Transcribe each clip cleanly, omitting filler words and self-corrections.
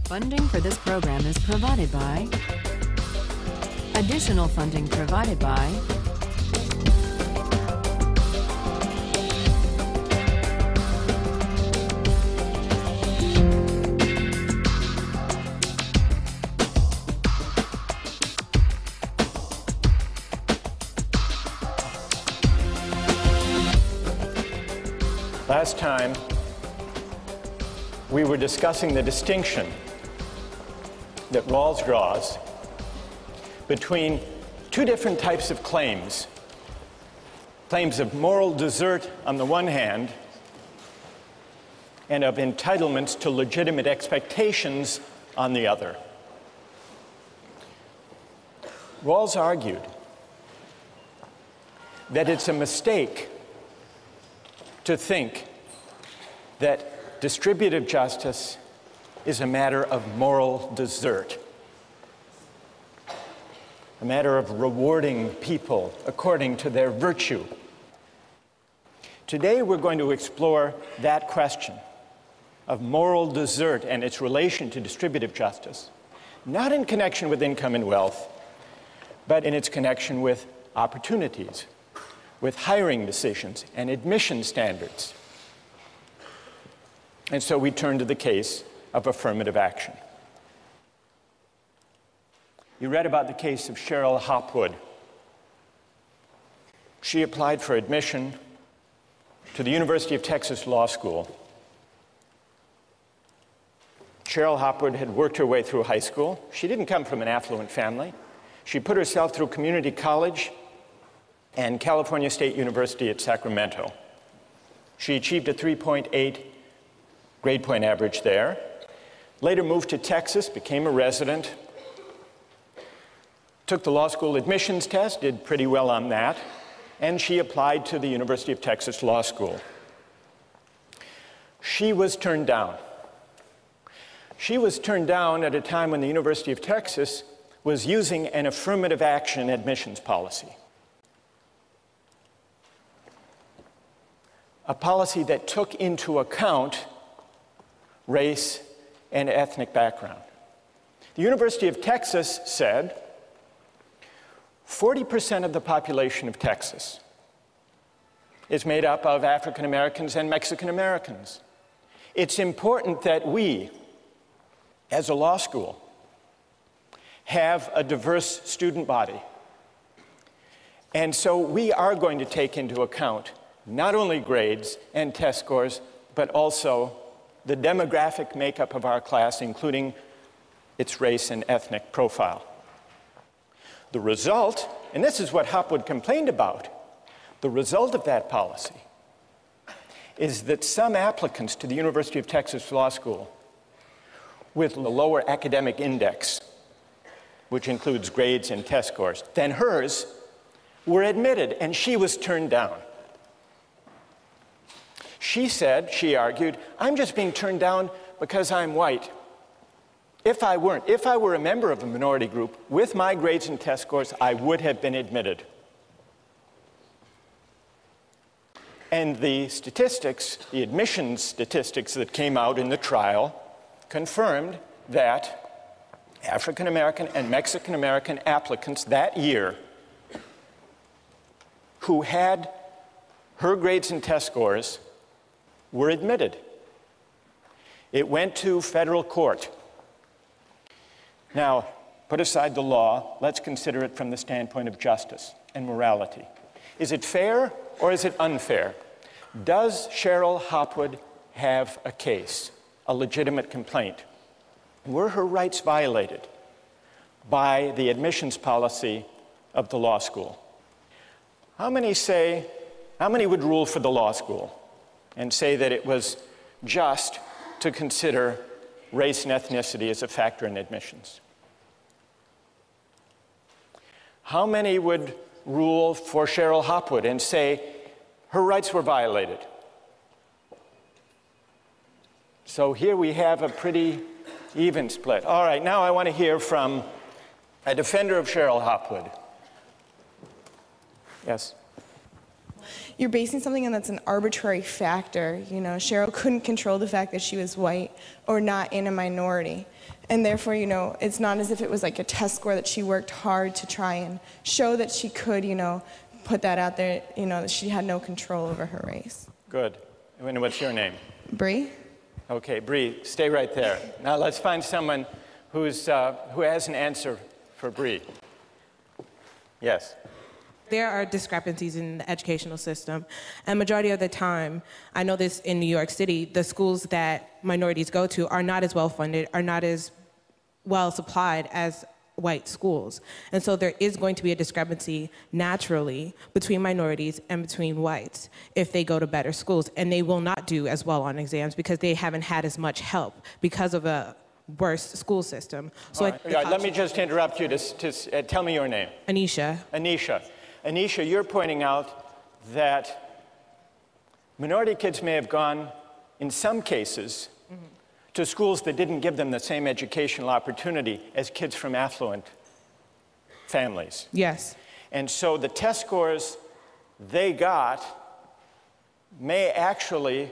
Funding for this program is provided by. Additional funding provided by. Last time, we were discussing the distinction that Rawls draws between two different types of claims. Claims of moral desert on the one hand, and of entitlements to legitimate expectations on the other. Rawls argued that it's a mistake to think that distributive justice is a matter of moral desert, a matter of rewarding people according to their virtue. Today we're going to explore that question of moral desert and its relation to distributive justice, not in connection with income and wealth, but in its connection with opportunities, with hiring decisions and admission standards. And so we turn to the case of affirmative action. You read about the case of Cheryl Hopwood. She applied for admission to the University of Texas Law School. Cheryl Hopwood had worked her way through high school. She didn't come from an affluent family. She put herself through community college and California State University at Sacramento. She achieved a 3.8 grade point average there. Later moved to Texas, became a resident, took the law school admissions test, did pretty well on that, and she applied to the University of Texas Law School. She was turned down. She was turned down at a time when the University of Texas was using an affirmative action admissions policy. A policy that took into account race and ethnic background. The University of Texas said 40% of the population of Texas is made up of African Americans and Mexican Americans. It's important that we, as a law school, have a diverse student body. And so we are going to take into account not only grades and test scores, but also the demographic makeup of our class, including its race and ethnic profile. The result, and this is what Hopwood complained about, the result of that policy is that some applicants to the University of Texas Law School with a lower academic index, which includes grades and test scores, than hers, were admitted, and she was turned down. She said, she argued, I'm just being turned down because I'm white. If I were a member of a minority group with my grades and test scores, I would have been admitted. And the statistics, the admissions statistics that came out in the trial confirmed that African American and Mexican American applicants that year who had her grades and test scores were admitted. It went to federal court. Now, put aside the law, let's consider it from the standpoint of justice and morality. Is it fair or is it unfair? Does Cheryl Hopwood have a case, a legitimate complaint? Were her rights violated by the admissions policy of the law school? How many would rule for the law school and say that it was just to consider race and ethnicity as a factor in admissions? How many would rule for Cheryl Hopwood and say her rights were violated? So here we have a pretty even split. All right, now I want to hear from a defender of Cheryl Hopwood. Yes? You're basing something on that's an arbitrary factor. You know, Cheryl couldn't control the fact that she was white or not in a minority. And therefore, it's not as if it was like a test score that she worked hard to try and show that she could, put that out there, that she had no control over her race. Good. And what's your name? Bree? Okay, Bree, stay right there. Now let's find someone who has an answer for Bree. Yes. There are discrepancies in the educational system, and majority of the time, I know this in New York City, the schools that minorities go to are not as well funded, are not as well supplied as white schools. And so there is going to be a discrepancy naturally between minorities and between whites if they go to better schools, and they will not do as well on exams because they haven't had as much help because of a worse school system. So right. Let me just interrupt you to tell me your name. Anisha. Anisha. Anisha, you're pointing out that minority kids may have gone, in some cases, to schools that didn't give them the same educational opportunity as kids from affluent families. Yes. And so the test scores they got may actually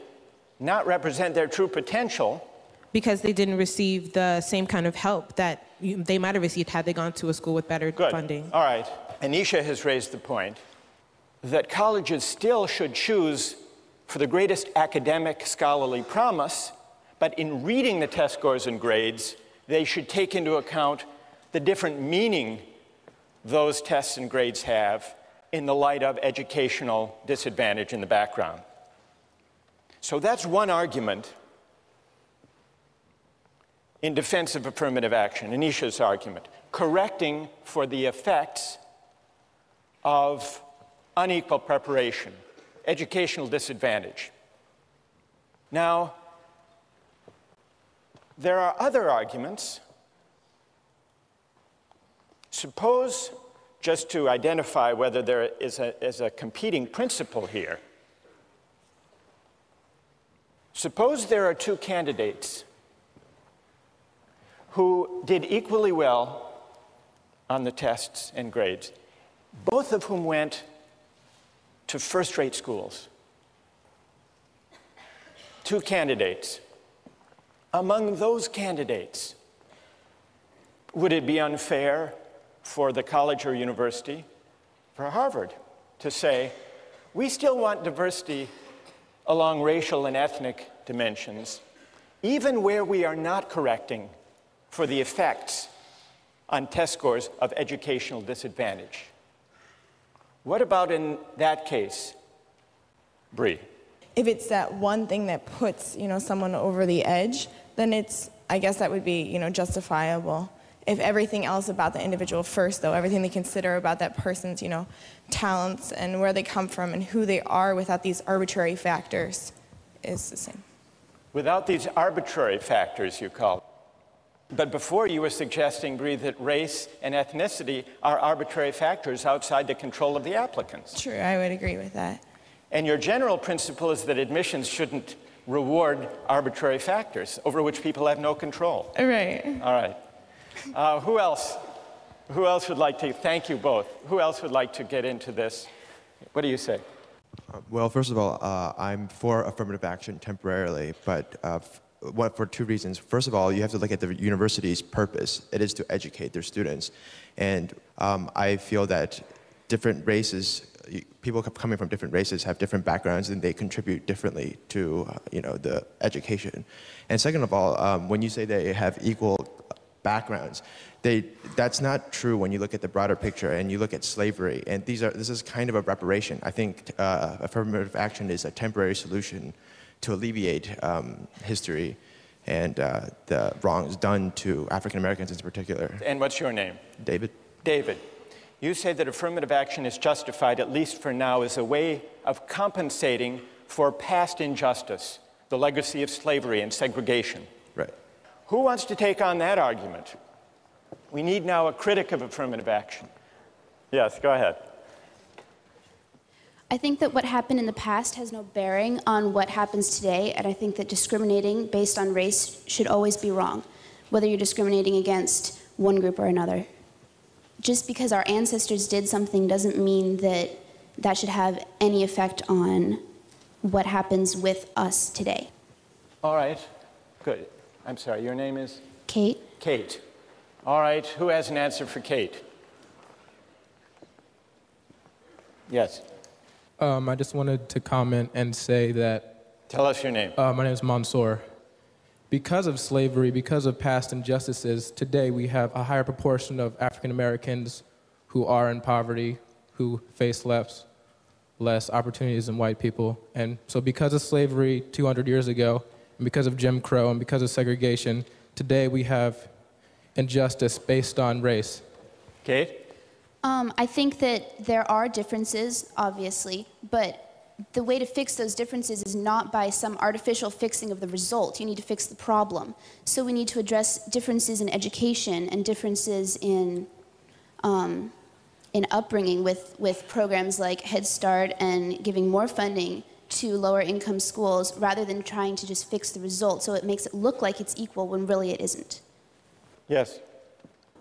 not represent their true potential because they didn't receive the same kind of help that they might have received had they gone to a school with better funding. All right. Anisha has raised the point that colleges still should choose for the greatest academic scholarly promise, but in reading the test scores and grades, they should take into account the different meaning those tests and grades have in the light of educational disadvantage in the background. So that's one argument in defense of affirmative action, Anisha's argument, correcting for the effects of unequal preparation, educational disadvantage. Now, there are other arguments. Suppose, just to identify whether there is a competing principle here, suppose there are two candidates who did equally well on the tests and grades, both of whom went to first-rate schools. Two candidates. Among those candidates, would it be unfair for the college or university, for Harvard, to say, we still want diversity along racial and ethnic dimensions, even where we are not correcting for the effects on test scores of educational disadvantage? What about in that case, Bree? If it's that one thing that puts, someone over the edge, then I guess that would be, justifiable. If everything else about the individual first, though, everything they consider about that person's, talents and where they come from and who they are without these arbitrary factors is the same. Without these arbitrary factors, you call it. But before you were suggesting, Bree, that race and ethnicity are arbitrary factors outside the control of the applicants. True, I would agree with that. And your general principle is that admissions shouldn't reward arbitrary factors over which people have no control. Right. All right. Who else would like to, thank you both, who else would like to get into this? What do you say? Well, first of all, I'm for affirmative action temporarily, but for two reasons. First of all, you have to look at the university's purpose. It is to educate their students. And I feel that different races, people coming from different races have different backgrounds and they contribute differently to the education. And second of all, when you say they have equal backgrounds, that's not true when you look at the broader picture and you look at slavery. And this is kind of a reparation. I think affirmative action is a temporary solution to alleviate history and the wrongs done to African Americans in particular. And what's your name? David. David, you say that affirmative action is justified, at least for now, as a way of compensating for past injustice, the legacy of slavery and segregation. Right. Who wants to take on that argument? We need now a critic of affirmative action. Yes, go ahead. I think that what happened in the past has no bearing on what happens today, and I think that discriminating based on race should always be wrong, whether you're discriminating against one group or another. Just because our ancestors did something doesn't mean that that should have any effect on what happens with us today. All right, good. I'm sorry, your name is? Kate. Kate. All right, who has an answer for Kate? Yes. I just wanted to comment and say that... Tell us your name. My name is Mansour. Because of slavery, because of past injustices, today we have a higher proportion of African Americans who are in poverty, who face less opportunities than white people. And so because of slavery 200 years ago, and because of Jim Crow, and because of segregation, today we have injustice based on race. Kate? I think that there are differences, obviously, but the way to fix those differences is not by some artificial fixing of the result. You need to fix the problem. So we need to address differences in education and differences in upbringing with programs like Head Start and giving more funding to lower income schools rather than trying to just fix the result so it makes it look like it's equal when really it isn't. Yes.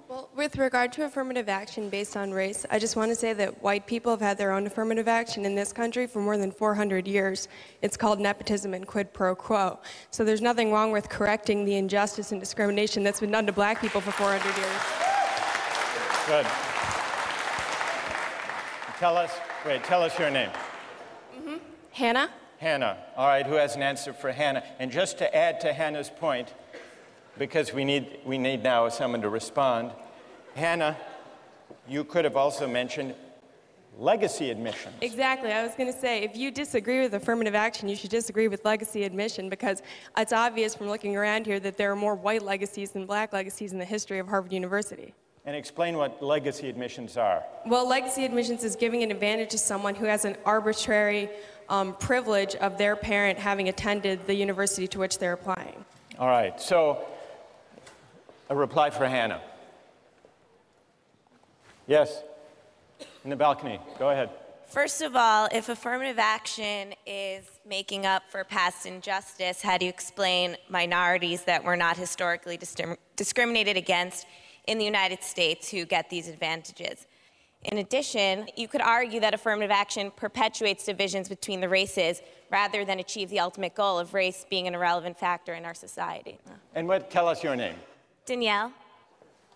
Well, with regard to affirmative action based on race, I just want to say that white people have had their own affirmative action in this country for more than 400 years. It's called nepotism and quid pro quo. So there's nothing wrong with correcting the injustice and discrimination that's been done to black people for 400 years. Good. Tell us your name. Hannah? Hannah. All right, who has an answer for Hannah? And just to add to Hannah's point, because we need now someone to respond. Hannah, you could have also mentioned legacy admission. Exactly. I was going to say, if you disagree with affirmative action, you should disagree with legacy admission, because it's obvious from looking around here that there are more white legacies than black legacies in the history of Harvard University. And explain what legacy admissions are. Well, legacy admissions is giving an advantage to someone who has an arbitrary privilege of their parent having attended the university to which they're applying. All right, so a reply for Hannah. Yes, in the balcony, go ahead. First of all, if affirmative action is making up for past injustice, how do you explain minorities that were not historically discriminated against in the United States who get these advantages? In addition, you could argue that affirmative action perpetuates divisions between the races rather than achieve the ultimate goal of race being an irrelevant factor in our society. And tell us your name. Danielle?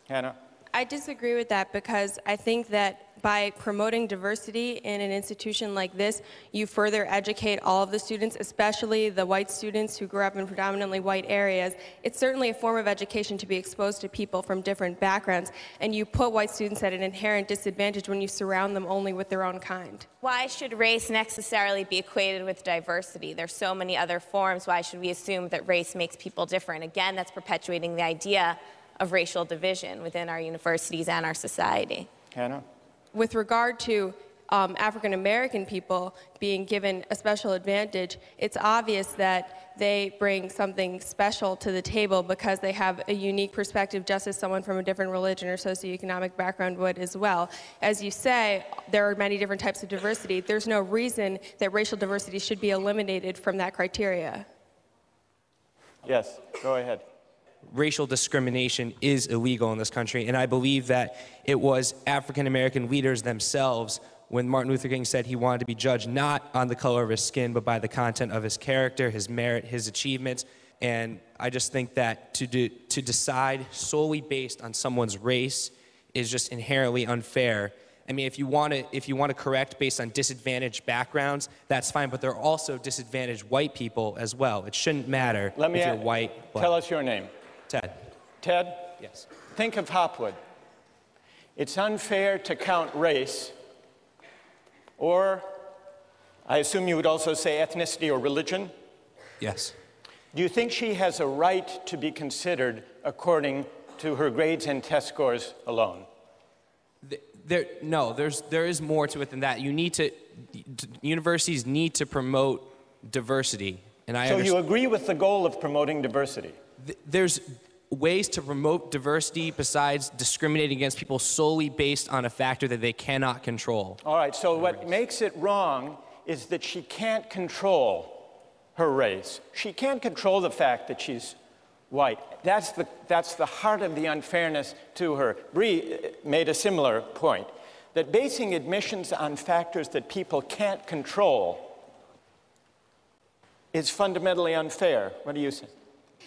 Hannah? I disagree with that, because I think that by promoting diversity in an institution like this, you further educate all of the students, especially the white students who grew up in predominantly white areas. It's certainly a form of education to be exposed to people from different backgrounds, and you put white students at an inherent disadvantage when you surround them only with their own kind. Why should race necessarily be equated with diversity? There's so many other forms. Why should we assume that race makes people different? Again, that's perpetuating the idea of racial division within our universities and our society. Hannah? With regard to African American people being given a special advantage, it's obvious that they bring something special to the table because they have a unique perspective, just as someone from a different religion or socioeconomic background would as well. As you say, there are many different types of diversity. There's no reason that racial diversity should be eliminated from that criteria. Yes, go ahead. Racial discrimination is illegal in this country, and I believe that it was African American leaders themselves, when Martin Luther King said he wanted to be judged not on the color of his skin, but by the content of his character, his merit, his achievements. And I just think that to decide solely based on someone's race is just inherently unfair. I mean, if you want to correct based on disadvantaged backgrounds, that's fine, but there are also disadvantaged white people as well. It shouldn't matter if you're white, black. Tell us your name. Ted. Ted? Yes. Think of Hopwood. It's unfair to count race, or I assume you would also say ethnicity or religion? Yes. Do you think she has a right to be considered according to her grades and test scores alone? No, there is more to it than that. Universities need to promote diversity. And so you agree with the goal of promoting diversity? There's ways to promote diversity besides discriminating against people solely based on a factor that they cannot control. All right, so what makes it wrong is that she can't control her race. She can't control the fact that she's white. That's the heart of the unfairness to her. Bree made a similar point, that basing admissions on factors that people can't control is fundamentally unfair. What do you say?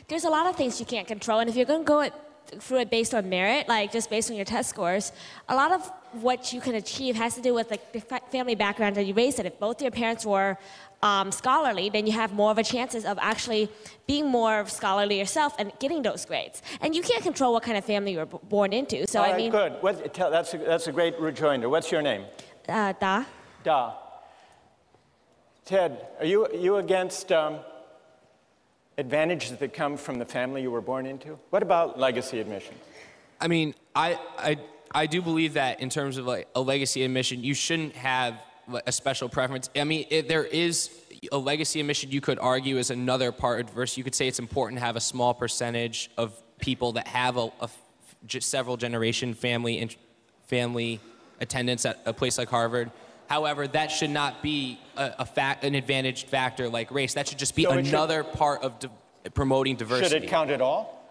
There's a lot of things you can't control, and if you're going to go through it based on merit, like just based on your test scores, a lot of what you can achieve has to do with like the family background that you raised in. If both your parents were scholarly, then you have more of a chances of actually being more scholarly yourself and getting those grades. And you can't control what kind of family you were born into. So All right, I mean, good. That's a great rejoinder. What's your name? Da. Da. Ted, are you against advantages that come from the family you were born into? What about legacy admission? I mean, I do believe that in terms of like a legacy admission, you shouldn't have a special preference. I mean, if there is a legacy admission, you could argue is another part of diversity. You could say it's important to have a small percentage of people that have several generation family attendance at a place like Harvard. However, that should not be an advantaged factor like race. That should just be another part of promoting diversity. Should it count at all?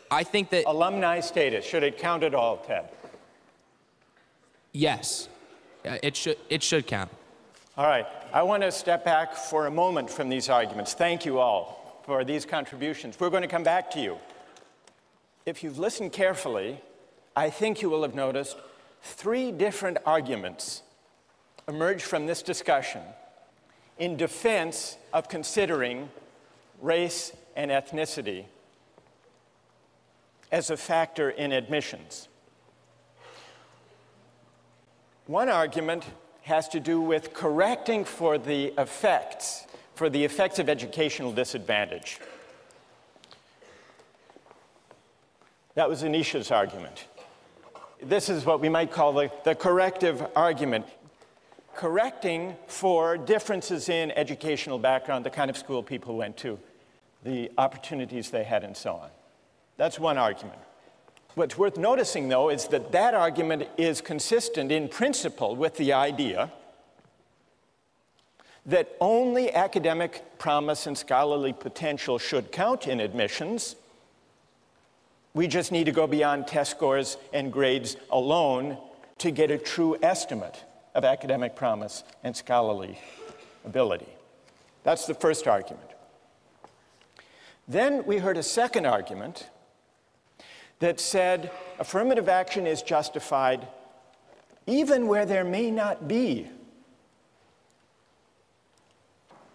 I think that alumni status, should it count at all, Ted? Yes, it should count. All right, I want to step back for a moment from these arguments. Thank you all for these contributions. We're going to come back to you. If you've listened carefully, I think you will have noticed 3 different arguments emerge from this discussion in defense of considering race and ethnicity as a factor in admissions. One argument has to do with correcting for the effects of educational disadvantage. That was Anisha's argument. This is what we might call the corrective argument. Correcting for differences in educational background, the kind of school people went to, the opportunities they had, and so on. That's one argument. What's worth noticing, though, is that that argument is consistent in principle with the idea that only academic promise and scholarly potential should count in admissions. We just need to go beyond test scores and grades alone to get a true estimate of academic promise and scholarly ability. That's the first argument. Then we heard a second argument that said affirmative action is justified even where there may not be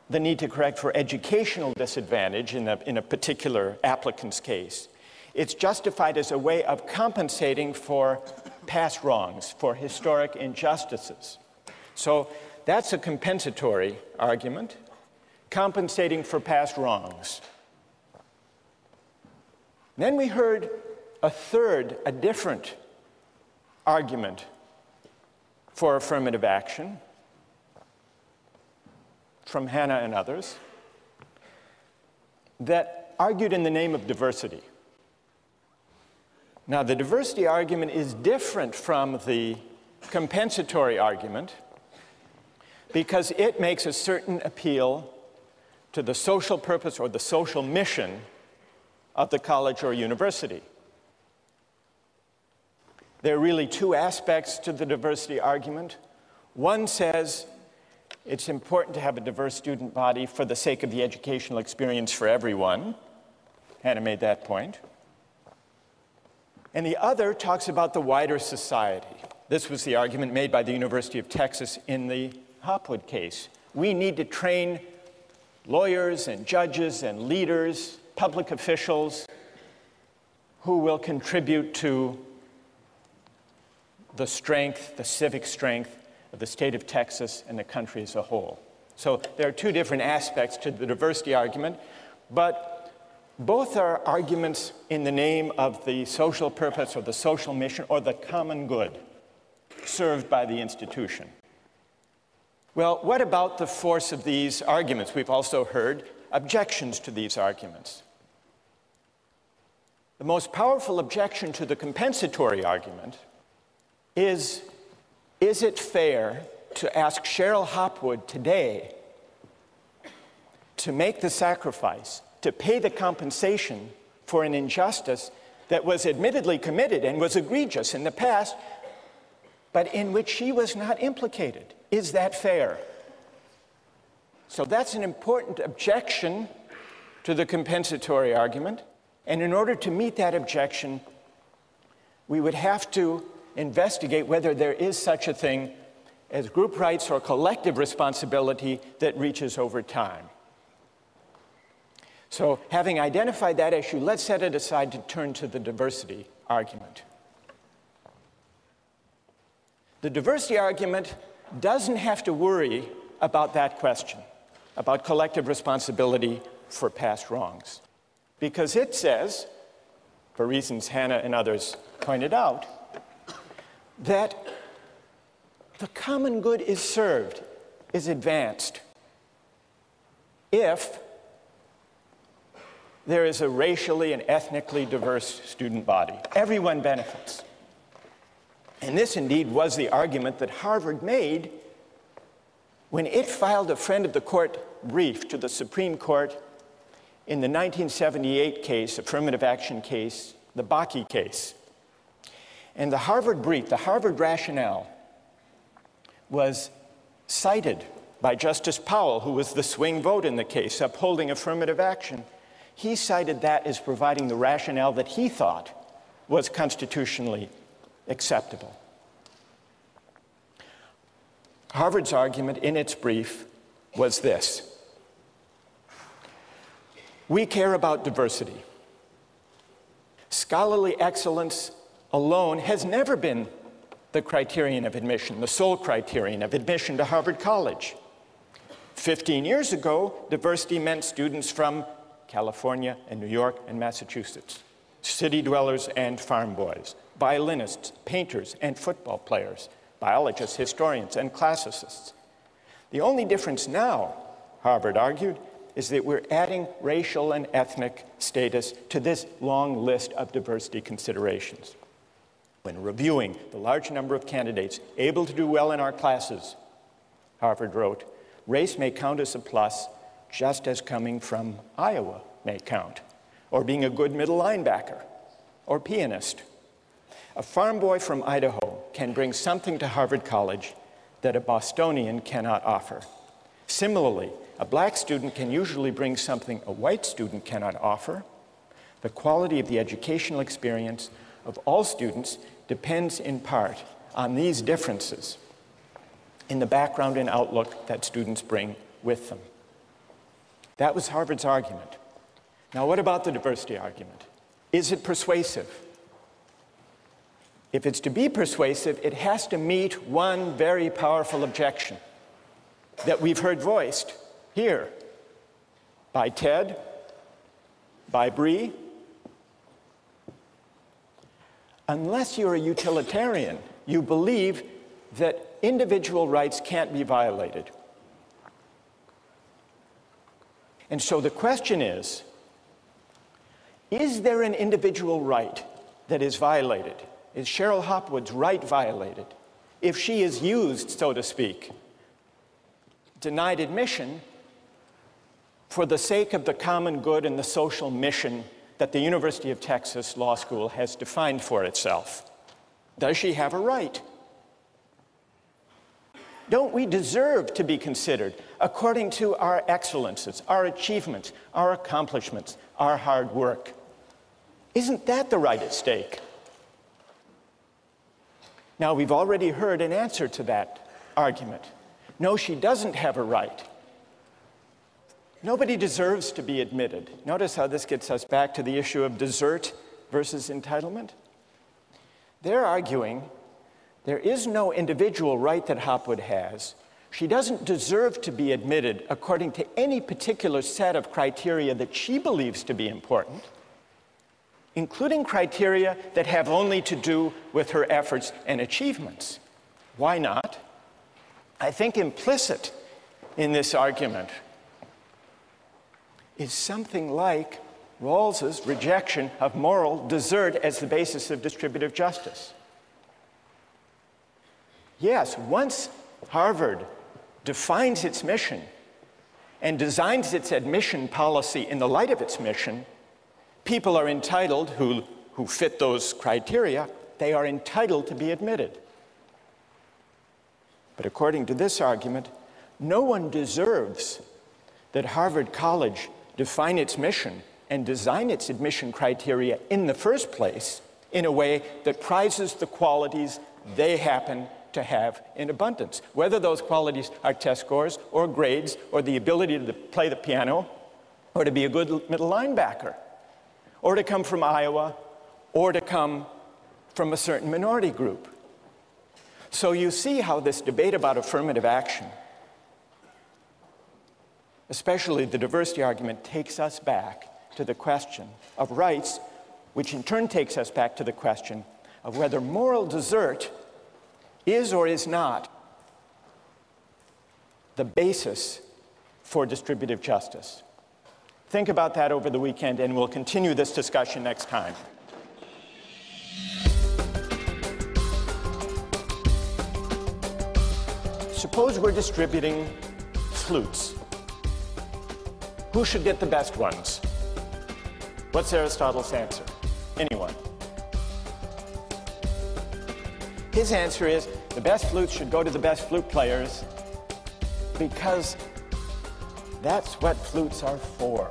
the need to correct for educational disadvantage in a particular applicant's case. It's justified as a way of compensating for past wrongs, for historic injustices. So that's a compensatory argument, compensating for past wrongs. Then we heard a different argument for affirmative action from Hannah and others that argued in the name of diversity. Now, the diversity argument is different from the compensatory argument because it makes a certain appeal to the social purpose or the social mission of the college or university. There are really 2 aspects to the diversity argument. One says it's important to have a diverse student body for the sake of the educational experience for everyone. Hannah made that point. And the other talks about the wider society. This was the argument made by the University of Texas in the Hopwood case. We need to train lawyers and judges and leaders, public officials, who will contribute to the strength, the civic strength of the state of Texas and the country as a whole. So there are 2 different aspects to the diversity argument, but both are arguments in the name of the social purpose or the social mission or the common good served by the institution. Well, what about the force of these arguments? We've also heard objections to these arguments. The most powerful objection to the compensatory argument is it fair to ask Cheryl Hopwood today to make the sacrifice, to pay the compensation for an injustice that was admittedly committed and was egregious in the past, but in which she was not implicated? Is that fair? So that's an important objection to the compensatory argument. And in order to meet that objection, we would have to investigate whether there is such a thing as group rights or collective responsibility that reaches over time. So having identified that issue, let's set it aside to turn to the diversity argument. The diversity argument doesn't have to worry about that question, about collective responsibility for past wrongs, because it says, for reasons Hannah and others pointed out, that the common good is served, is advanced, if there is a racially and ethnically diverse student body. Everyone benefits. And this indeed was the argument that Harvard made when it filed a friend of the court brief to the Supreme Court in the 1978 case, affirmative action case, the Bakke case. And the Harvard brief, the Harvard rationale, was cited by Justice Powell, who was the swing vote in the case, upholding affirmative action. He cited that as providing the rationale that he thought was constitutionally acceptable. Harvard's argument in its brief was this: we care about diversity. Scholarly excellence alone has never been the criterion of admission, the sole criterion of admission to Harvard College. 15 years ago, diversity meant students from California and New York and Massachusetts, city dwellers and farm boys, violinists, painters and football players, biologists, historians, and classicists. The only difference now, Harvard argued, is that we're adding racial and ethnic status to this long list of diversity considerations. When reviewing the large number of candidates able to do well in our classes, Harvard wrote, race may count as a plus just as coming from Iowa may count, or being a good middle linebacker, or pianist. A farm boy from Idaho can bring something to Harvard College that a Bostonian cannot offer. Similarly, a black student can usually bring something a white student cannot offer. The quality of the educational experience of all students depends in part on these differences in the background and outlook that students bring with them. That was Harvard's argument. Now, what about the diversity argument? Is it persuasive? If it's to be persuasive, it has to meet one very powerful objection that we've heard voiced here by Ted, by Bree. Unless you're a utilitarian, you believe that individual rights can't be violated. And so the question is there an individual right that is violated? Is Cheryl Hopwood's right violated if she is used, so to speak, denied admission for the sake of the common good and the social mission that the University of Texas Law School has defined for itself? Does she have a right? Don't we deserve to be considered according to our excellences, our achievements, our accomplishments, our hard work? Isn't that the right at stake? Now, we've already heard an answer to that argument. No, she doesn't have a right. Nobody deserves to be admitted. Notice how this gets us back to the issue of desert versus entitlement. They're arguing there is no individual right that Hopwood has. She doesn't deserve to be admitted according to any particular set of criteria that she believes to be important, including criteria that have only to do with her efforts and achievements. Why not? I think implicit in this argument is something like Rawls's rejection of moral desert as the basis of distributive justice. Yes, once Harvard defines its mission and designs its admission policy in the light of its mission, people are entitled, who fit those criteria, they are entitled to be admitted. But according to this argument, no one deserves that Harvard College define its mission and design its admission criteria in the first place in a way that prizes the qualities they happen to have in abundance, whether those qualities are test scores or grades or the ability to play the piano or to be a good middle linebacker or to come from Iowa or to come from a certain minority group. So you see how this debate about affirmative action, especially the diversity argument, takes us back to the question of rights, which in turn takes us back to the question of whether moral desert is or is not the basis for distributive justice. Think about that over the weekend, and we'll continue this discussion next time. Suppose we're distributing flutes. Who should get the best ones? What's Aristotle's answer? Anyone? His answer is the best flutes should go to the best flute players because that's what flutes are for.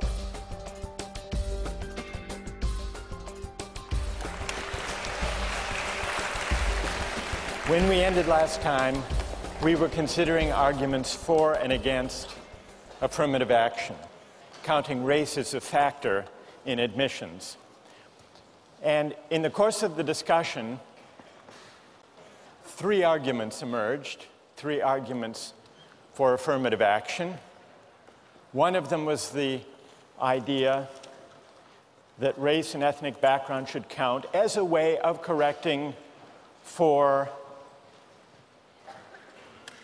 When we ended last time, we were considering arguments for and against affirmative action, counting race as a factor in admissions. And in the course of the discussion, three arguments emerged, three arguments for affirmative action. One of them was the idea that race and ethnic background should count as a way of correcting for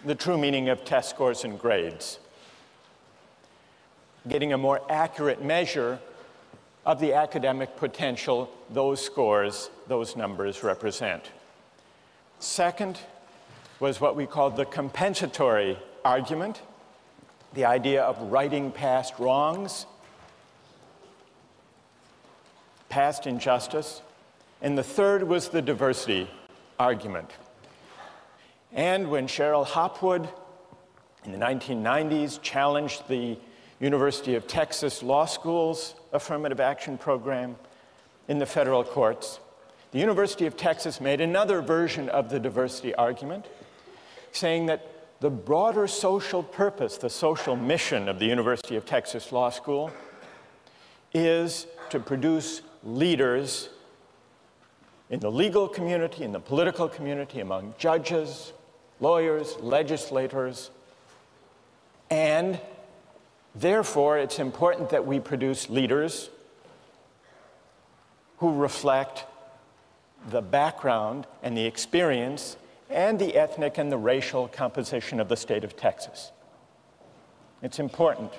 the true meaning of test scores and grades, getting a more accurate measure of the academic potential those scores, those numbers represent. Second was what we called the compensatory argument, the idea of righting past wrongs, past injustice. And the third was the diversity argument. And when Cheryl Hopwood in the 1990s challenged the University of Texas Law School's affirmative action program in the federal courts, the University of Texas made another version of the diversity argument, saying that the broader social purpose, the social mission of the University of Texas Law School is to produce leaders in the legal community, in the political community, among judges, lawyers, legislators, and therefore it's important that we produce leaders who reflect the background and the experience and the ethnic and the racial composition of the state of Texas. It's important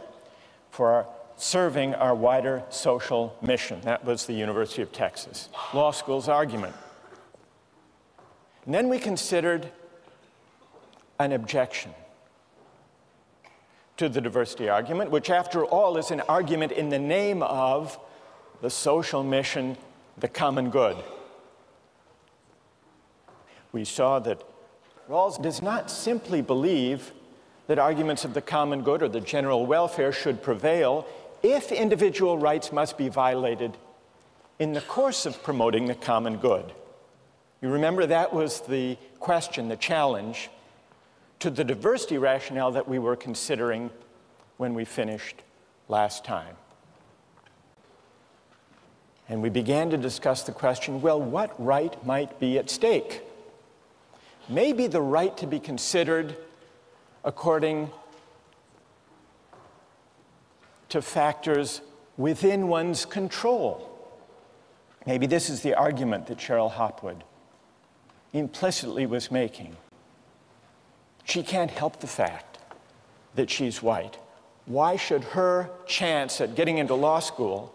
for serving our wider social mission. That was the University of Texas Law School's argument. And then we considered an objection to the diversity argument, which after all is an argument in the name of the social mission, the common good. We saw that Rawls does not simply believe that arguments of the common good or the general welfare should prevail if individual rights must be violated in the course of promoting the common good. You remember that was the question, the challenge to the diversity rationale that we were considering when we finished last time. And we began to discuss the question, well, what right might be at stake? Maybe the right to be considered according to factors within one's control. Maybe this is the argument that Cheryl Hopwood implicitly was making. She can't help the fact that she's white. Why should her chance at getting into law school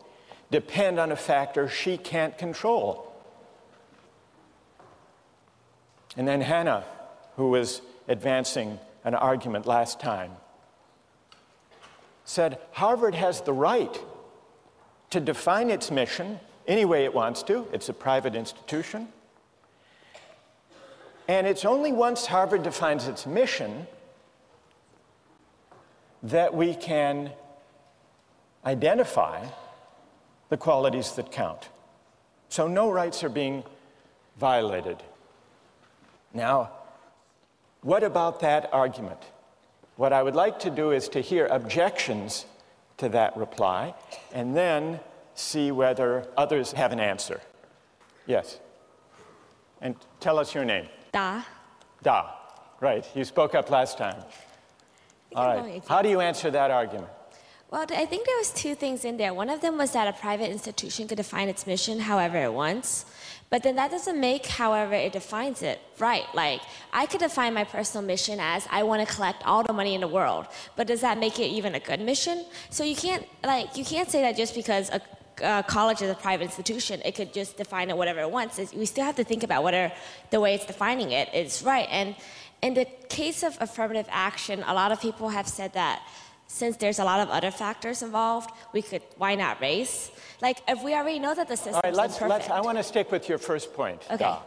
depend on a factor she can't control? And then Hannah, who was advancing an argument last time, said Harvard has the right to define its mission any way it wants to. It's a private institution. And it's only once Harvard defines its mission that we can identify the qualities that count. So no rights are being violated. Now, what about that argument? What I would like to do is to hear objections to that reply, and then see whether others have an answer. Yes. And tell us your name. Da. Da. Right. You spoke up last time. All right. How do you answer that argument? Well, I think there was two things in there. One of them was that a private institution could define its mission however it wants, but then that doesn't make however it defines it right. Like, I could define my personal mission as I want to collect all the money in the world, but does that make it even a good mission? So you can't say that just because a college is a private institution, it could just define it whatever it wants. We still have to think about whether the way it's defining it is right. And in the case of affirmative action, a lot of people have said that since there's a lot of other factors involved, why not race? Like, if we already know that the system is imperfect. I want to stick with your first point, okay. Da.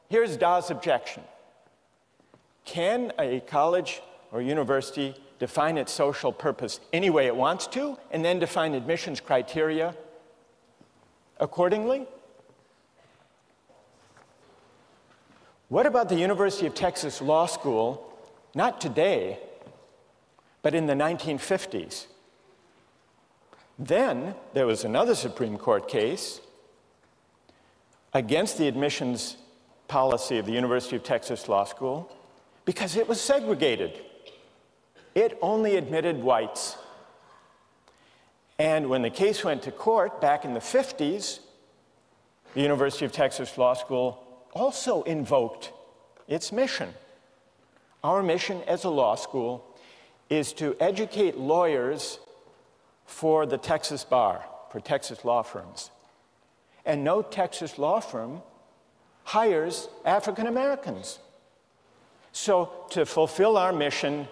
Here's Da's objection. Can a college or university define its social purpose any way it wants to, and then define admissions criteria accordingly? What about the University of Texas Law School, not today, but in the 1950s? Then there was another Supreme Court case against the admissions policy of the University of Texas Law School because it was segregated. It only admitted whites. And when the case went to court back in the 50s, the University of Texas Law School also invoked its mission. Our mission as a law school is to educate lawyers for the Texas bar, for Texas law firms. And no Texas law firm hires African Americans. So to fulfill our mission,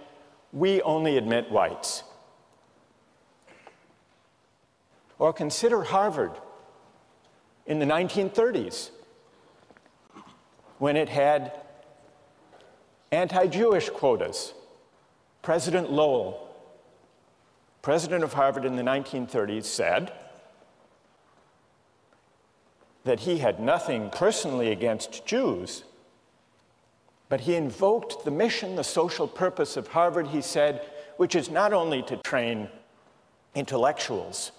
we only admit whites. Or consider Harvard in the 1930s, when it had anti-Jewish quotas. President Lowell, president of Harvard in the 1930s, said that he had nothing personally against Jews, but he invoked the mission, the social purpose of Harvard, he said, which is not only to train intellectuals.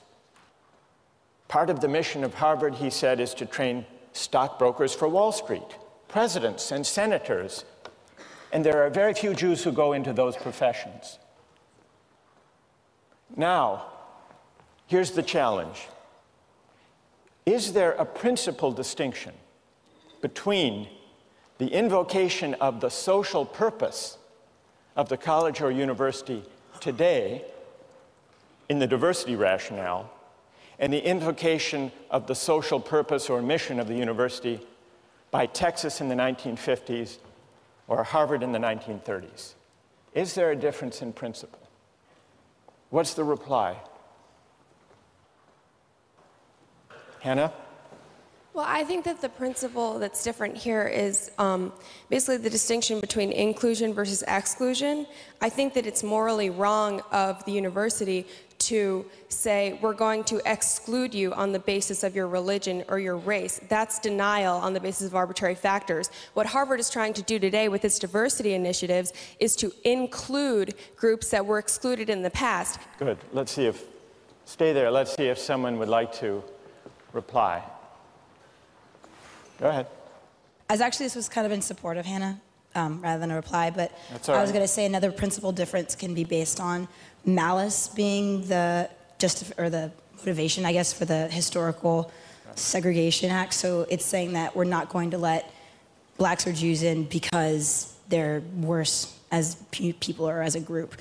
Part of the mission of Harvard, he said, is to train stockbrokers for Wall Street, presidents and senators. And there are very few Jews who go into those professions. Now, here's the challenge. Is there a principal distinction between the invocation of the social purpose of the college or university today in the diversity rationale and the invocation of the social purpose or mission of the university by Texas in the 1950s or Harvard in the 1930s? Is there a difference in principle? What's the reply? Hannah? Well, I think that the principle that's different here is basically the distinction between inclusion versus exclusion. I think that it's morally wrong of the university to say, we're going to exclude you on the basis of your religion or your race. That's denial on the basis of arbitrary factors. What Harvard is trying to do today with its diversity initiatives is to include groups that were excluded in the past. Good. Let's see if, stay there. Let's see if someone would like to reply. Go ahead. This was kind of in support of Hannah rather than a reply, but That's all right. I was going to say another principal difference can be based on malice being the motivation, I guess, for the historical segregation act. So it's saying that we're not going to let blacks or Jews in because they're worse as people or as a group.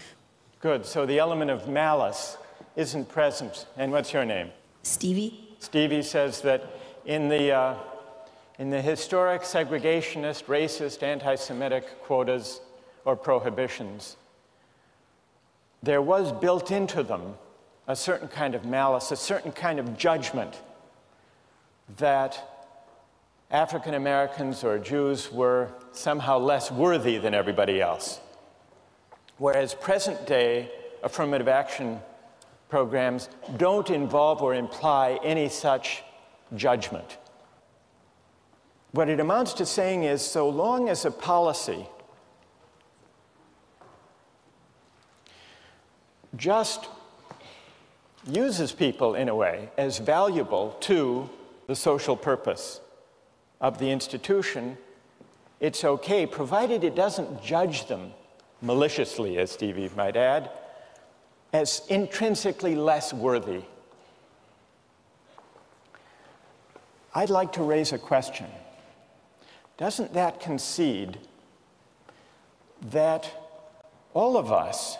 Good. So the element of malice isn't present. And what's your name? Stevie. Stevie says that in the historic segregationist, racist, anti-Semitic quotas or prohibitions, there was built into them a certain kind of malice, a certain kind of judgment that African Americans or Jews were somehow less worthy than everybody else. Whereas present day affirmative action programs don't involve or imply any such judgment. What it amounts to saying is, so long as a policy just uses people in a way as valuable to the social purpose of the institution, it's okay, provided it doesn't judge them maliciously, as Stevie might add, as intrinsically less worthy. I'd like to raise a question. Doesn't that concede that all of us,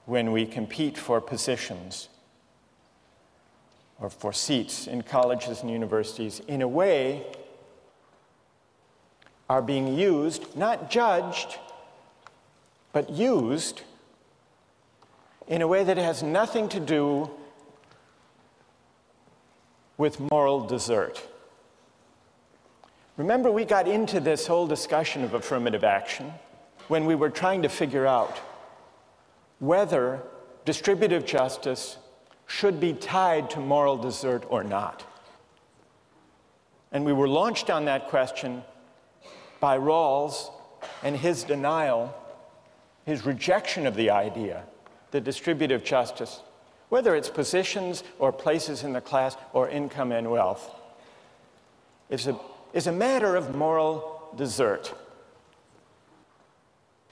when we compete for positions or for seats in colleges and universities, in a way are being used, not judged, but used in a way that has nothing to do with moral desert? Remember, we got into this whole discussion of affirmative action when we were trying to figure out whether distributive justice should be tied to moral desert or not. And we were launched on that question by Rawls and his denial, his rejection of the idea that distributive justice, whether it's positions or places in the class or income and wealth, is a matter of moral desert.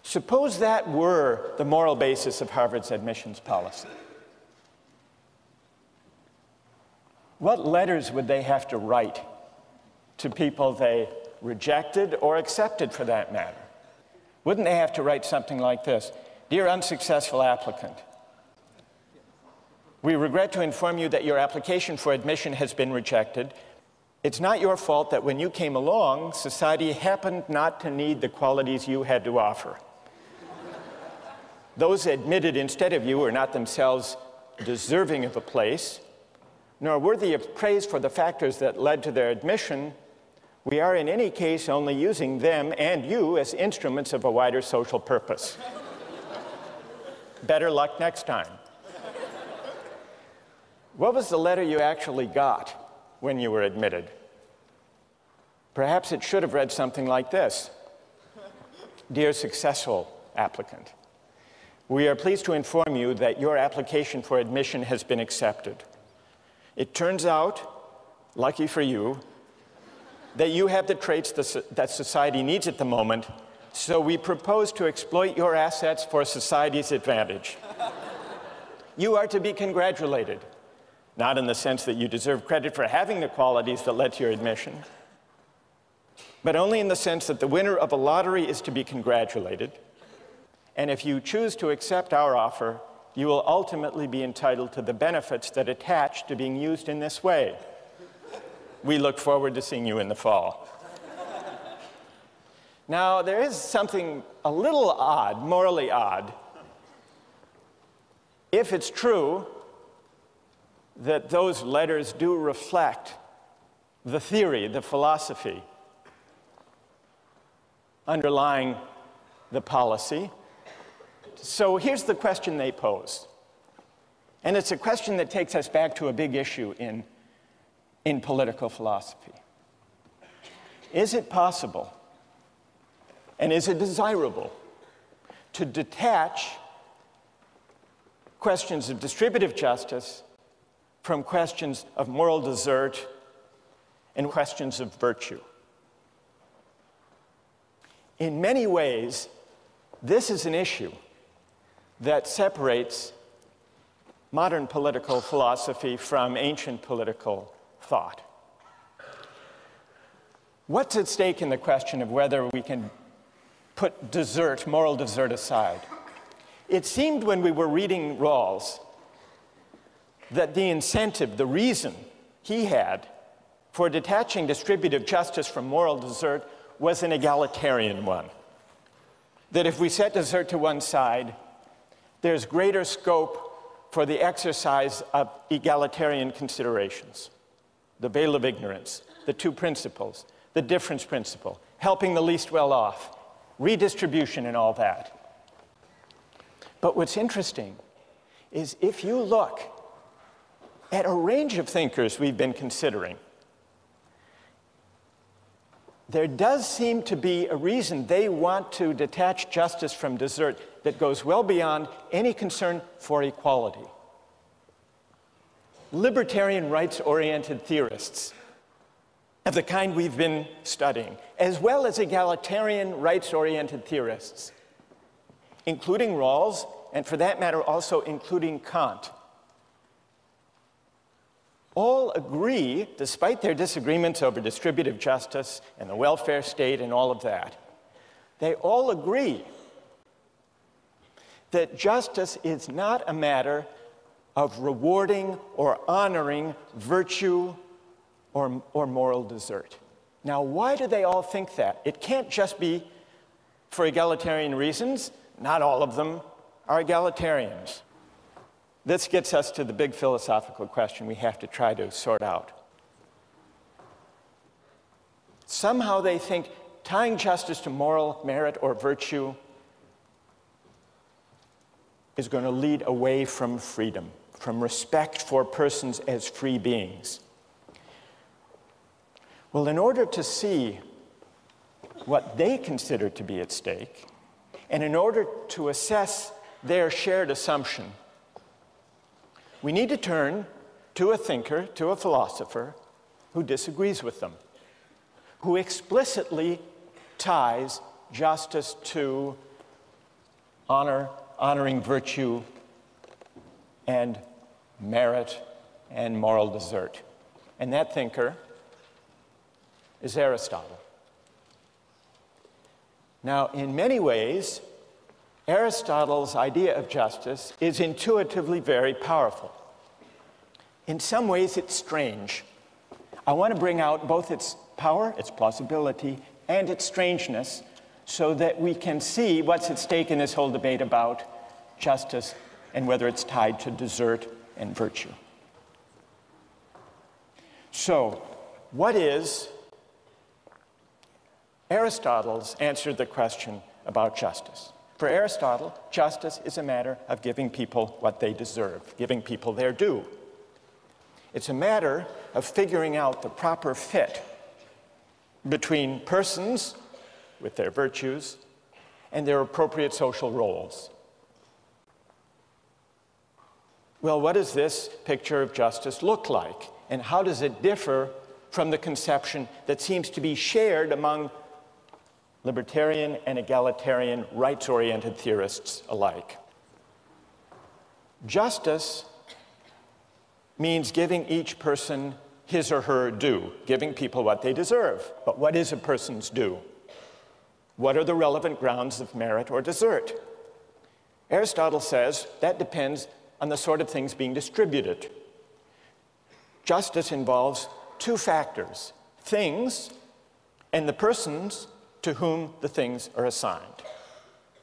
Suppose that were the moral basis of Harvard's admissions policy. What letters would they have to write to people they rejected or accepted, for that matter? Wouldn't they have to write something like this? Dear unsuccessful applicant, we regret to inform you that your application for admission has been rejected. It's not your fault that when you came along, society happened not to need the qualities you had to offer. Those admitted instead of you are not themselves deserving of a place, nor worthy of praise for the factors that led to their admission. We are in any case only using them and you as instruments of a wider social purpose. Better luck next time. What was the letter you actually got when you were admitted? Perhaps it should have read something like this. Dear successful applicant, we are pleased to inform you that your application for admission has been accepted. It turns out, lucky for you, that you have the traits that society needs at the moment, so we propose to exploit your assets for society's advantage. You are to be congratulated, not in the sense that you deserve credit for having the qualities that led to your admission, but only in the sense that the winner of a lottery is to be congratulated, and if you choose to accept our offer, you will ultimately be entitled to the benefits that attach to being used in this way. We look forward to seeing you in the fall. Now, there is something a little odd, morally odd, if it's true that those letters do reflect the theory, the philosophy underlying the policy. So here's the question they pose. And it's a question that takes us back to a big issue in political philosophy. Is it possible, and is it desirable, to detach questions of distributive justice from questions of moral desert and questions of virtue? In many ways, this is an issue that separates modern political philosophy from ancient political thought. What's at stake in the question of whether we can put desert, moral desert aside? It seemed when we were reading Rawls that the incentive, the reason he had for detaching distributive justice from moral desert was an egalitarian one. That if we set desert to one side, there's greater scope for the exercise of egalitarian considerations. The veil of ignorance, the two principles, the difference principle, helping the least well off, redistribution and all that. But what's interesting is if you look at a range of thinkers we've been considering, there does seem to be a reason they want to detach justice from desert that goes well beyond any concern for equality. Libertarian rights-oriented theorists of the kind we've been studying, as well as egalitarian rights-oriented theorists, including Rawls, and for that matter also including Kant, all agree, despite their disagreements over distributive justice and the welfare state and all of that, they all agree that justice is not a matter of rewarding or honoring virtue or moral desert. Now, why do they all think that? It can't just be for egalitarian reasons. Not all of them are egalitarians. This gets us to the big philosophical question we have to try to sort out. Somehow they think tying justice to moral merit or virtue is going to lead away from freedom, from respect for persons as free beings. Well, in order to see what they consider to be at stake, and in order to assess their shared assumption, we need to turn to a thinker, to a philosopher, who disagrees with them, who explicitly ties justice to honoring virtue and merit and moral desert. And that thinker is Aristotle. Now, in many ways, Aristotle's idea of justice is intuitively very powerful. In some ways, it's strange. I want to bring out both its power, its plausibility, and its strangeness so that we can see what's at stake in this whole debate about justice and whether it's tied to desert and virtue. So, what is Aristotle's answer to the question about justice? For Aristotle, justice is a matter of giving people what they deserve, giving people their due. It's a matter of figuring out the proper fit between persons with their virtues and their appropriate social roles. Well, what does this picture of justice look like? And how does it differ from the conception that seems to be shared among libertarian and egalitarian rights-oriented theorists alike? Justice means giving each person his or her due, giving people what they deserve. But what is a person's due? What are the relevant grounds of merit or desert? Aristotle says that depends on the sort of things being distributed. Justice involves two factors: things and the persons to whom the things are assigned.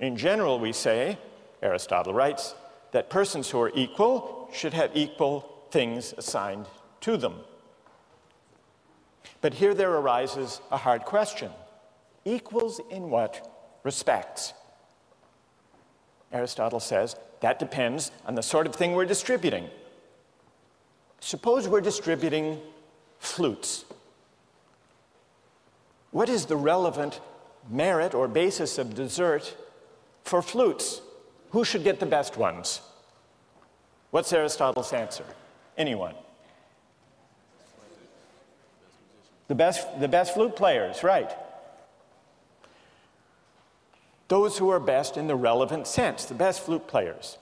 In general, we say, Aristotle writes, that persons who are equal should have equal things assigned to them. But here there arises a hard question. Equals in what respects? Aristotle says that depends on the sort of thing we're distributing. Suppose we're distributing flutes. What is the relevant merit or basis of desert for flutes? Who should get the best ones? What's Aristotle's answer? Anyone? The best flute players, right. Those who are best in the relevant sense, the best flute players.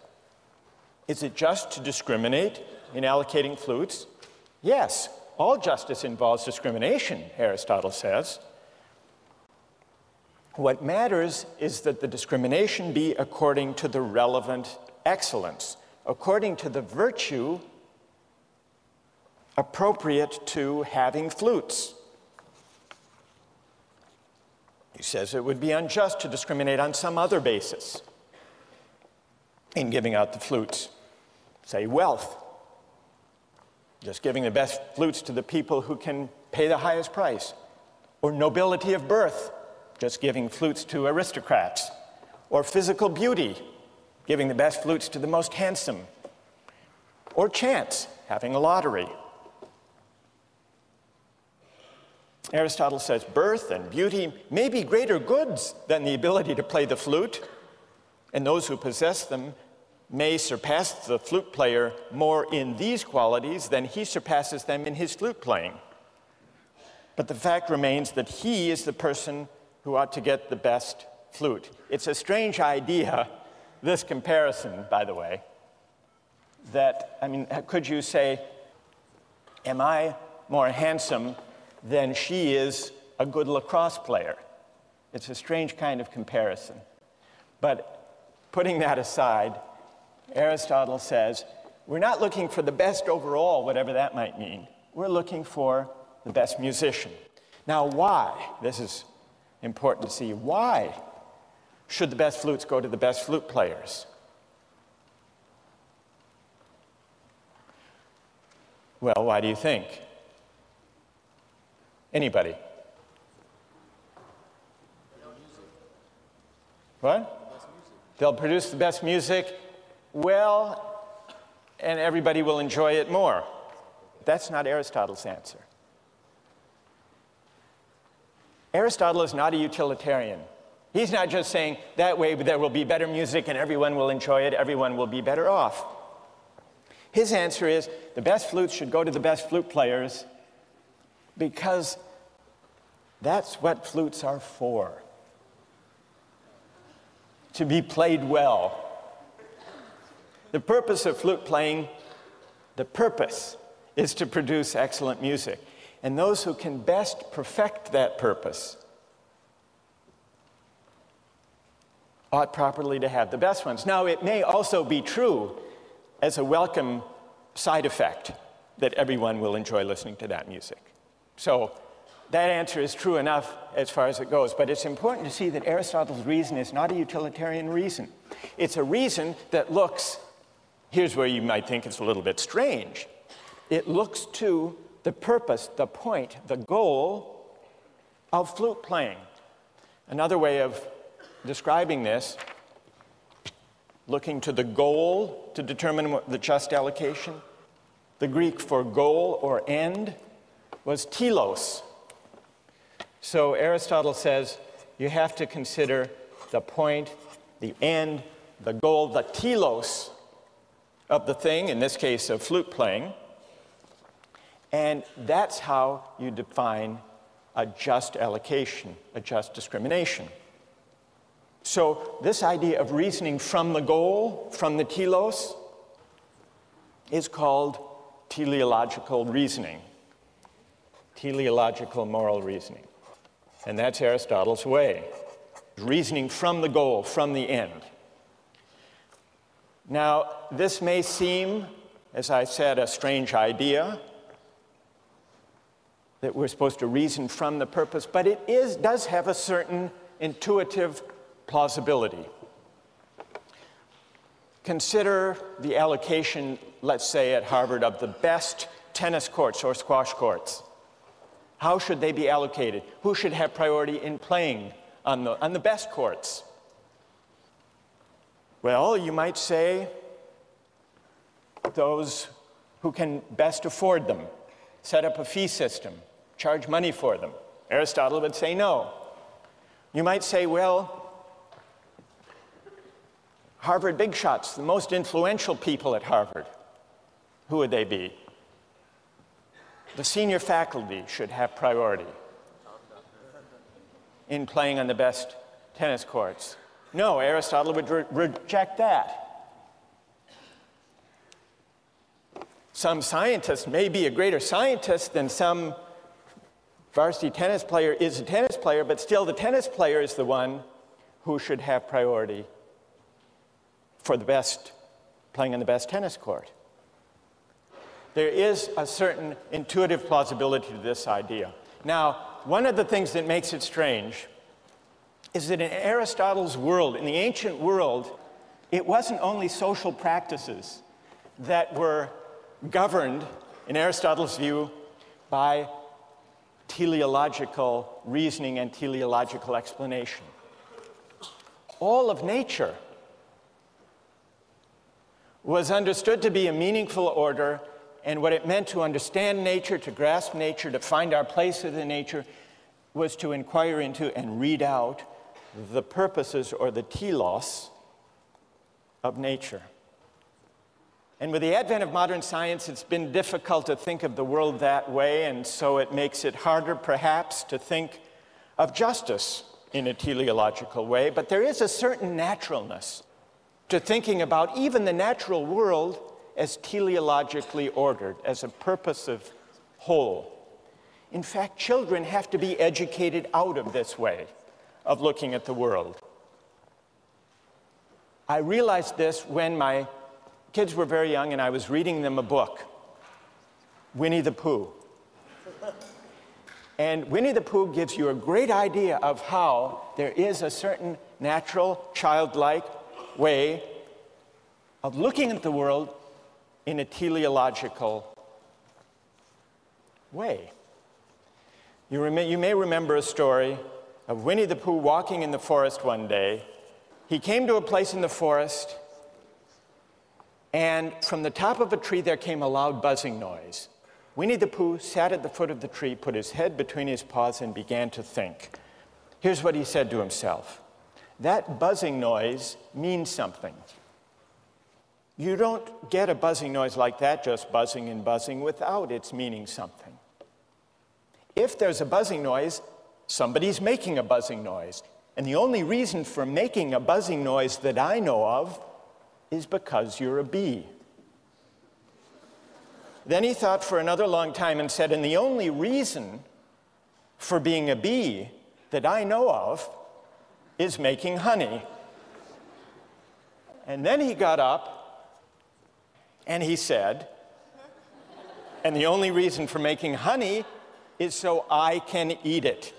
Is it just to discriminate in allocating flutes? Yes, all justice involves discrimination, Aristotle says. What matters is that the discrimination be according to the relevant excellence, according to the virtue appropriate to having flutes. He says it would be unjust to discriminate on some other basis in giving out the flutes. Say wealth, just giving the best flutes to the people who can pay the highest price. Or nobility of birth, just giving flutes to aristocrats. Or physical beauty, giving the best flutes to the most handsome. Or chance, having a lottery. Aristotle says birth and beauty may be greater goods than the ability to play the flute, and those who possess them may surpass the flute player more in these qualities than he surpasses them in his flute playing. But the fact remains that he is the person who ought to get the best flute. It's a strange idea, this comparison, by the way, that, I mean, could you say, am I more handsome than she is a good lacrosse player? It's a strange kind of comparison. But putting that aside, Aristotle says, we're not looking for the best overall, whatever that might mean. We're looking for the best musician. Now, why? This is important to see. Why should the best flutes go to the best flute players? Well, why do you think? Anybody? What? They'll produce the best music. Well, and everybody will enjoy it more. That's not Aristotle's answer. Aristotle is not a utilitarian. He's not just saying that way there will be better music and everyone will enjoy it, everyone will be better off. His answer is the best flutes should go to the best flute players because that's what flutes are for. To be played well. The purpose of flute playing, the purpose is to produce excellent music. And those who can best perfect that purpose ought properly to have the best ones. Now, it may also be true as a welcome side effect that everyone will enjoy listening to that music. So that answer is true enough as far as it goes, but it's important to see that Aristotle's reason is not a utilitarian reason. It's a reason that looks, here's where you might think it's a little bit strange. It looks to the purpose, the point, the goal of flute playing. Another way of describing this, looking to the goal to determine the just allocation. The Greek for goal or end was telos. So Aristotle says you have to consider the point, the end, the goal, the telos of the thing, in this case of flute playing. And that's how you define a just allocation, a just discrimination. So this idea of reasoning from the goal, from the telos, is called teleological reasoning, teleological moral reasoning. And that's Aristotle's way, reasoning from the goal, from the end. Now, this may seem, as I said, a strange idea, that we're supposed to reason from the purpose, but it does have a certain intuitive plausibility. Consider the allocation, let's say at Harvard, of the best tennis courts or squash courts. How should they be allocated? Who should have priority in playing on the best courts? Well, you might say those who can best afford them. Set up a fee system, charge money for them. Aristotle would say no. You might say, well, Harvard big shots, the most influential people at Harvard, who would they be? The senior faculty should have priority in playing on the best tennis courts. No, Aristotle would reject that. Some scientist may be a greater scientist than some varsity tennis player is a tennis player, but still the tennis player is the one who should have priority for the best, playing on the best tennis court. There is a certain intuitive plausibility to this idea. Now, one of the things that makes it strange is that in Aristotle's world, in the ancient world, it wasn't only social practices that were governed, in Aristotle's view, by teleological reasoning and teleological explanation. All of nature was understood to be a meaningful order And what it meant to understand nature, to grasp nature, to find our place within nature, was to inquire into and read out the purposes or the telos of nature. And with the advent of modern science, it's been difficult to think of the world that way, and so it makes it harder, perhaps, to think of justice in a teleological way. But there is a certain naturalness to thinking about even the natural world as teleologically ordered, as a purposive whole. In fact, children have to be educated out of this way of looking at the world. I realized this when my kids were very young and I was reading them a book, Winnie the Pooh. And Winnie the Pooh gives you a great idea of how there is a certain natural, childlike way of looking at the world in a teleological way. You may remember a story of Winnie the Pooh walking in the forest one day. He came to a place in the forest, and from the top of a tree there came a loud buzzing noise. Winnie the Pooh sat at the foot of the tree, put his head between his paws, and began to think. Here's what he said to himself. That buzzing noise means something. You don't get a buzzing noise like that, just buzzing and buzzing, without its meaning something. If there's a buzzing noise, somebody's making a buzzing noise. And the only reason for making a buzzing noise that I know of is because you're a bee. Then he thought for another long time and said, and the only reason for being a bee that I know of is making honey. And then he got up and he said, and the only reason for making honey is so I can eat it.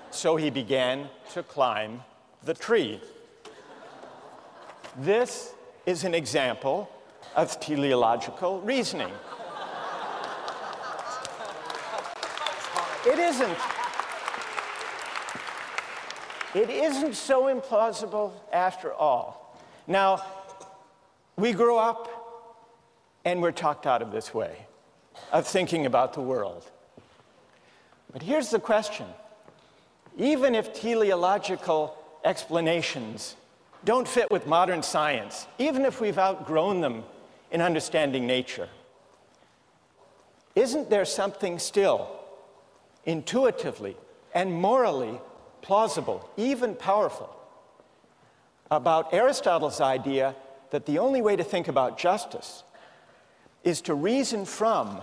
So he began to climb the tree. This is an example of teleological reasoning. It isn't so implausible after all. Now, we grow up and we're talked out of this way of thinking about the world. But here's the question. Even if teleological explanations don't fit with modern science, even if we've outgrown them in understanding nature, isn't there something still intuitively and morally plausible, even powerful, about Aristotle's idea that the only way to think about justice is to reason from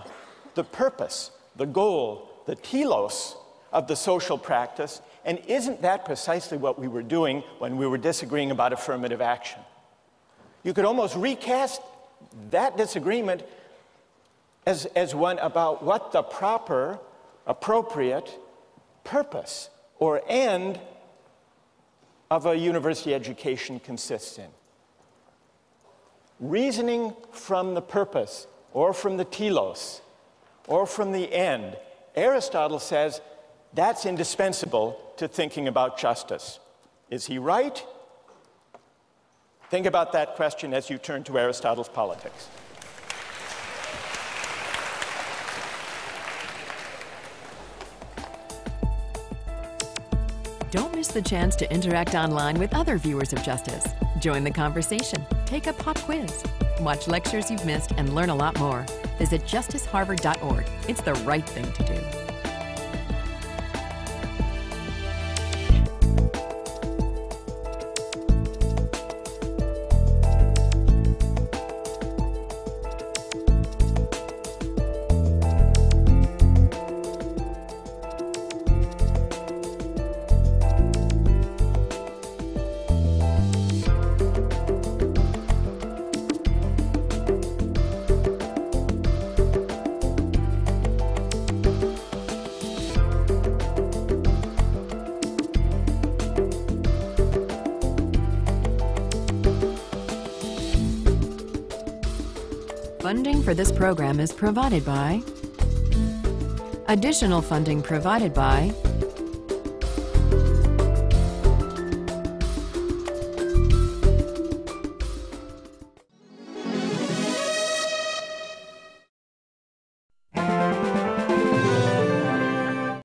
the purpose, the goal, the telos of the social practice? And isn't that precisely what we were doing when we were disagreeing about affirmative action? You could almost recast that disagreement as one about what the proper, appropriate purpose or end of a university education consists in. Reasoning from the purpose or from the telos or from the end, Aristotle says that's indispensable to thinking about justice. Is he right? Think about that question as you turn to Aristotle's Politics. Don't miss the chance to interact online with other viewers of Justice. Join the conversation, take a pop quiz, watch lectures you've missed, and learn a lot more. Visit justiceharvard.org. It's the right thing to do. Funding for this program is provided by. Additional funding provided by